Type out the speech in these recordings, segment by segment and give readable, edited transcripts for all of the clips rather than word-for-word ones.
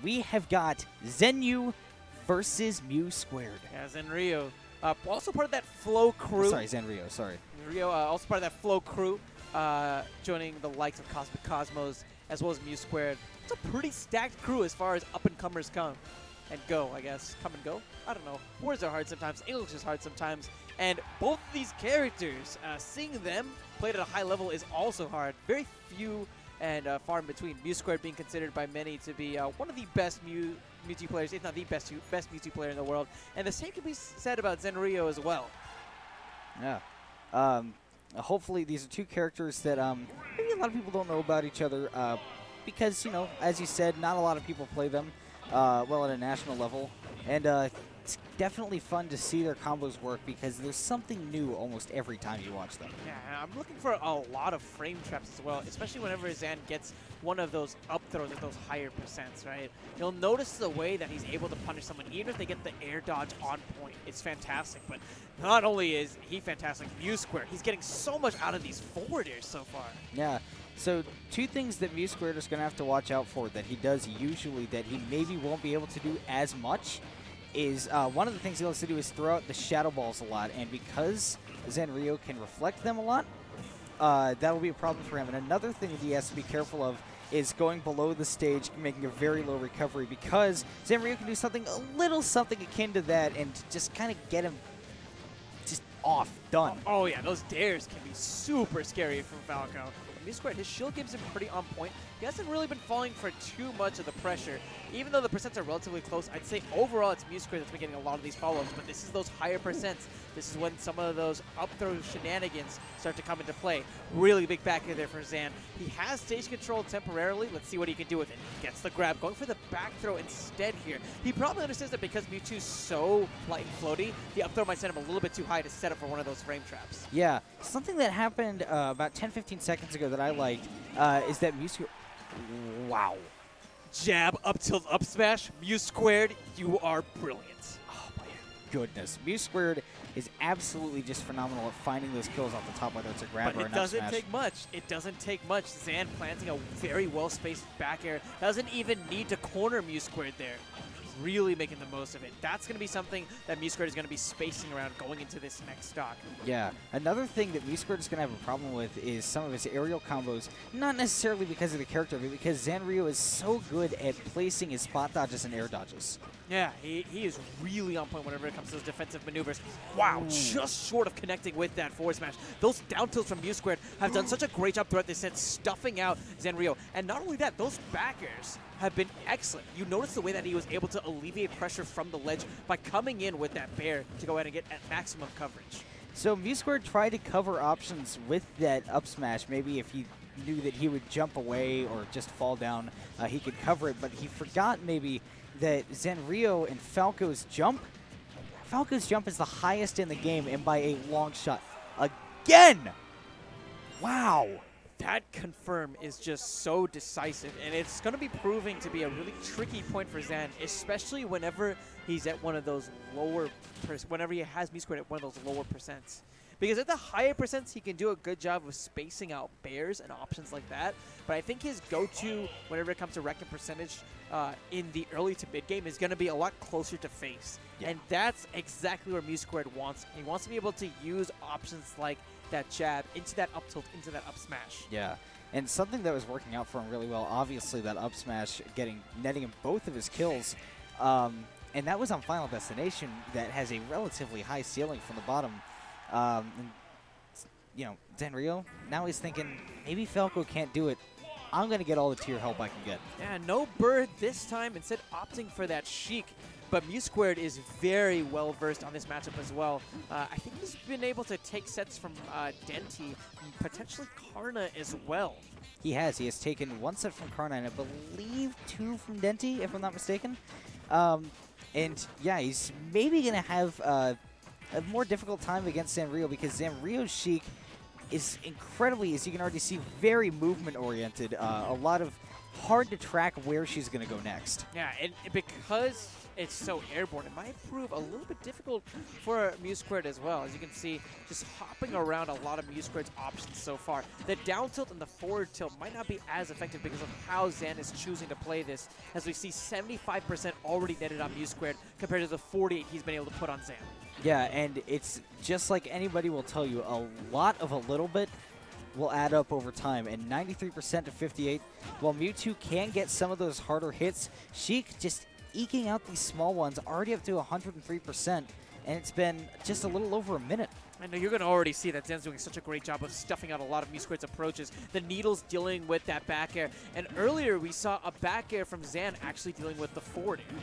we have got Zenyu versus Mew². Yeah, Zanryo. Also part of that Flow crew. Sorry, Zanryo, sorry. Zanryo, also part of that Flow crew, joining the likes of Cosmic Cosmos as well as Mew². It's a pretty stacked crew as far as up-and-comers come and go, I guess. Come and go? I don't know. Words are hard sometimes. English is hard sometimes. And both of these characters, seeing them played at a high level is also hard. Very few and far in between. Mew² being considered by many to be one of the best Mewtwo players, if not the best Mewtwo player in the world. And the same can be said about Zanryo as well. Yeah. Hopefully these are two characters that maybe a lot of people don't know about each other because, you know, as you said, not a lot of people play them well at a national level. And it's definitely fun to see their combos work because there's something new almost every time you watch them. Yeah, I'm looking for a lot of frame traps as well, especially whenever Zan gets one of those up throws at those higher percents, right? You'll notice the way that he's able to punish someone, even if they get the air dodge on point. It's fantastic, but not only is he fantastic, Mew², he's getting so much out of these forward airs so far. Yeah. So two things that Mew² is going to have to watch out for that he does usually that he maybe won't be able to do as much is one of the things he likes to do is throw out the shadow balls a lot, and because Zanryo can reflect them a lot, that'll be a problem for him. And another thing that he has to be careful of is going below the stage, making a very low recovery, because Zanryo can do something, a little something akin to that, and just kind of get him just off, done. Oh yeah, those dares can be super scary from Falco. Mew², his shield gives him pretty on point. He hasn't really been falling for too much of the pressure. Even though the percents are relatively close, I'd say overall it's Mew² that's been getting a lot of these follow-ups, but this is those higher percents. This is when some of those up-throw shenanigans start to come into play. Really big back air there for Zan. He has stage control temporarily. Let's see what he can do with it. Gets the grab, going for the back throw instead here. He probably understands that because Mewtwo's so light and floaty, the up throw might send him a little bit too high to set up for one of those frame traps. Yeah, something that happened about 10-15 seconds ago that I liked is that Mew². Wow. Jab, up tilt, up smash. Mew², you are brilliant. Oh my goodness. Mew² is absolutely just phenomenal at finding those kills off the top, whether it's a grab or an up smash. But it doesn't take much. It doesn't take much. Zan planting a very well-spaced back air. Doesn't even need to corner Mew² there. Really making the most of it. That's going to be something that Mew² is going to be spacing around going into this next stock. Yeah. Another thing that Mew² is going to have a problem with is some of his aerial combos, not necessarily because of the character, but because Zanryo is so good at placing his spot dodges and air dodges. Yeah, he is really on point whenever it comes to those defensive maneuvers. Wow, just short of connecting with that forward smash. Those down tilts from Mew² have done such a great job throughout this set, stuffing out Zanryo. And not only that, those back airs have been excellent. You notice the way that he was able to alleviate pressure from the ledge by coming in with that bair to go ahead and get at maximum coverage. So Mew² tried to cover options with that up smash. Maybe if he knew that he would jump away or just fall down, he could cover it. But he forgot maybe that Zanryo and Falco's jump is the highest in the game and by a long shot. Again! Wow! That confirm is just so decisive, and it's going to be proving to be a really tricky point for Zan, especially whenever he's at one of those lower, whenever he has Mew² at one of those lower percents. Because at the higher percents, he can do a good job of spacing out bears and options like that. But I think his go-to whenever it comes to record percentage in the early to mid game is going to be a lot closer to face. Yeah. And that's exactly where Mew² wants. He wants to be able to use options like that jab into that up tilt, into that up smash. Yeah. And something that was working out for him really well, obviously that up smash netting him both of his kills. And that was on Final Destination that has a relatively high ceiling from the bottom. And, you know, Zanryo, now he's thinking, maybe Falco can't do it. I'm going to get all the tier help I can get. Yeah, no bird this time, instead opting for that Sheik. But Mew² is very well versed on this matchup as well. I think he's been able to take sets from Denti, and potentially Karna as well. He has. He has taken one set from Karna and I believe 2 from Denti, if I'm not mistaken. And yeah, he's maybe going to have a more difficult time against Zanryo because Zanryo's Sheik is incredibly, as you can already see, very movement-oriented. A lot of hard to track where she's going to go next. Yeah, and because it's so airborne, it might prove a little bit difficult for Mew² as well. As you can see, just hopping around a lot of Mew²'s options so far. The down tilt and the forward tilt might not be as effective because of how Zan is choosing to play this, as we see 75% already netted on Mew² compared to the 48 he's been able to put on Zan. Yeah, and it's just like anybody will tell you, a lot of a little bit will add up over time, and 93% to 58, while Mewtwo can get some of those harder hits, Sheik just eking out these small ones, already up to 103%, and it's been just a little over a minute. I know you're going to already see that Zan's doing such a great job of stuffing out a lot of Mew²'s approaches. The Needle's dealing with that back air, and earlier we saw a back air from Zan actually dealing with the forward air.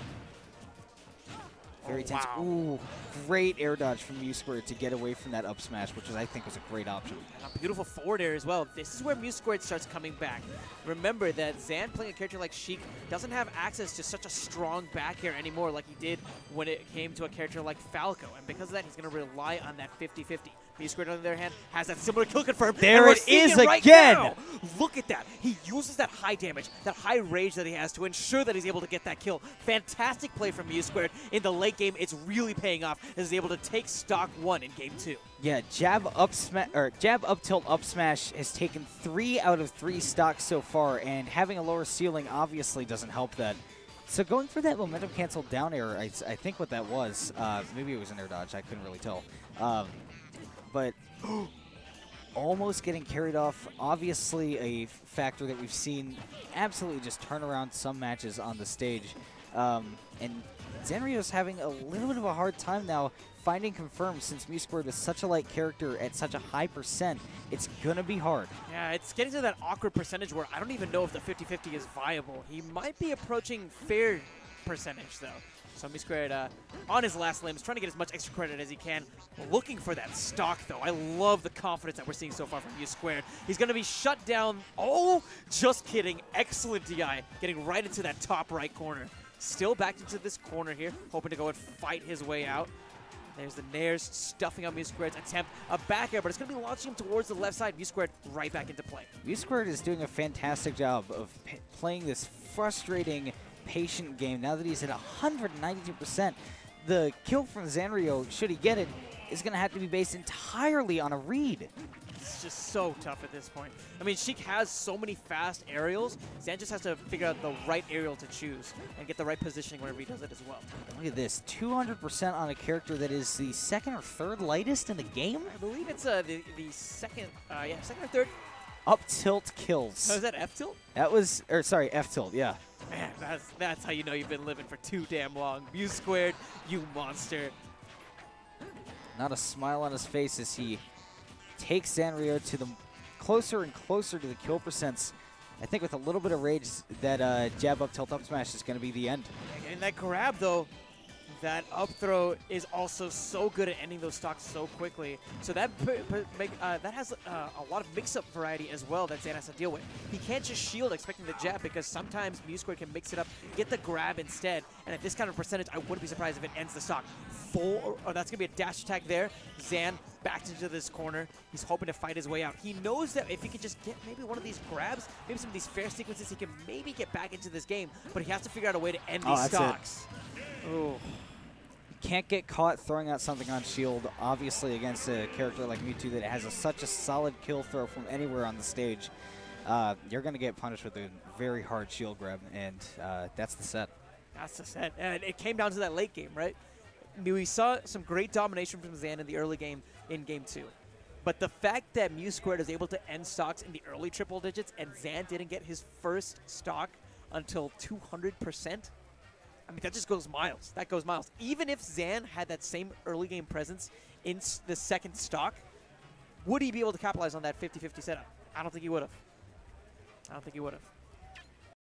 Very tense. Wow. Ooh, great air dodge from Mew² to get away from that up smash, which I think was a great option. And a beautiful forward air as well. This is where Mew² starts coming back. Remember that Zan, playing a character like Sheik, doesn't have access to such a strong back air anymore like he did when it came to a character like Falco. And because of that, he's going to rely on that 50-50. Mew² on the other hand has that similar kill confirmed. There it is again! Now. Look at that. He uses that high damage, that high rage that he has to ensure that he's able to get that kill. Fantastic play from Mew² in the late game. It's really paying off as he's able to take stock 1 in game 2. Yeah, jab up tilt up smash has taken 3 out of 3 stocks so far, and having a lower ceiling obviously doesn't help that. So going for that momentum cancel down air, I think what that was, maybe it was an air dodge, I couldn't really tell. But almost getting carried off, obviously a factor that we've seen absolutely just turn around some matches on the stage. And Zanryo's having a little bit of a hard time now finding confirmed, since Mew² is such a light character at such a high percent. It's going to be hard. Yeah, it's getting to that awkward percentage where I don't even know if the 50-50 is viable. He might be approaching fair percentage, though. So Mew² on his last limbs, trying to get as much extra credit as he can. Looking for that stock, though. I love the confidence that we're seeing so far from Mew². He's going to be shut down. Oh, just kidding. Excellent DI. Getting right into that top right corner. Still back into this corner here, hoping to go and fight his way out. There's the Nairs stuffing out Mew²'s attempt. A back air, but it's going to be launching him towards the left side. Mew² right back into play. Mew² is doing a fantastic job of playing this frustrating, patient game. Now that he's at 192%, the kill from Zanryo, should he get it, is going to have to be based entirely on a read. It's just so tough at this point. I mean, Sheik has so many fast aerials. Zan just has to figure out the right aerial to choose and get the right positioning whenever he does it as well. Look at this, 200% on a character that is the second or third lightest in the game? I believe it's the second, second or third. Up tilt kills. Oh, is that F tilt? That was, or sorry, F tilt, yeah. Man, that's how you know you've been living for too damn long. Mew², you monster. Not a smile on his face as he takes Zanryo to the closer and closer to the kill percents. I think with a little bit of rage, that jab up tilt up smash is going to be the end. And that grab, though, that up throw is also so good at ending those stocks so quickly. So that that has a lot of mix-up variety as well that Zan has to deal with. He can't just shield expecting the jab, because sometimes Mew² can mix it up, get the grab instead. And at this kind of percentage, I wouldn't be surprised if it ends the stock. That's going to be a dash attack there. Zan backed into this corner. He's hoping to fight his way out. He knows that if he can just get maybe one of these grabs, maybe some of these fair sequences, he can maybe get back into this game. But he has to figure out a way to end these stocks. Oh. Can't get caught throwing out something on shield, obviously, against a character like Mewtwo that has such a solid kill throw from anywhere on the stage. You're going to get punished with a very hard shield grab, and that's the set. That's the set. And it came down to that late game, right? We saw some great domination from Zan in the early game in game 2. But the fact that Mew² is able to end stocks in the early triple digits and Zan didn't get his first stock until 200%, I mean, that just goes miles. That goes miles. Even if Zan had that same early game presence in the second stock, would he be able to capitalize on that 50-50 setup? I don't think he would have. I don't think he would have.